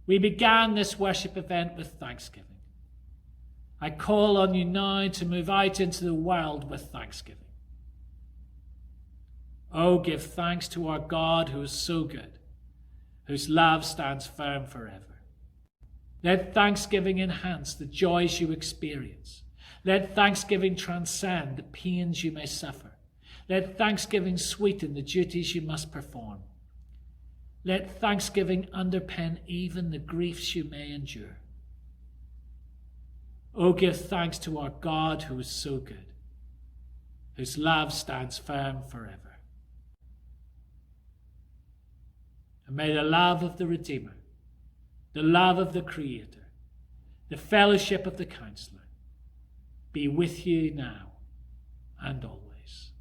We began this worship event with thanksgiving. I call on you now to move out into the world with thanksgiving. Oh, give thanks to our God who is so good, whose love stands firm forever. Let thanksgiving enhance the joys you experience. Let thanksgiving transcend the pains you may suffer. Let thanksgiving sweeten the duties you must perform. Let thanksgiving underpin even the griefs you may endure. Oh, give thanks to our God who is so good, whose love stands firm forever. And may the love of the Redeemer, the love of the Creator, the fellowship of the Counselor be with you now and always.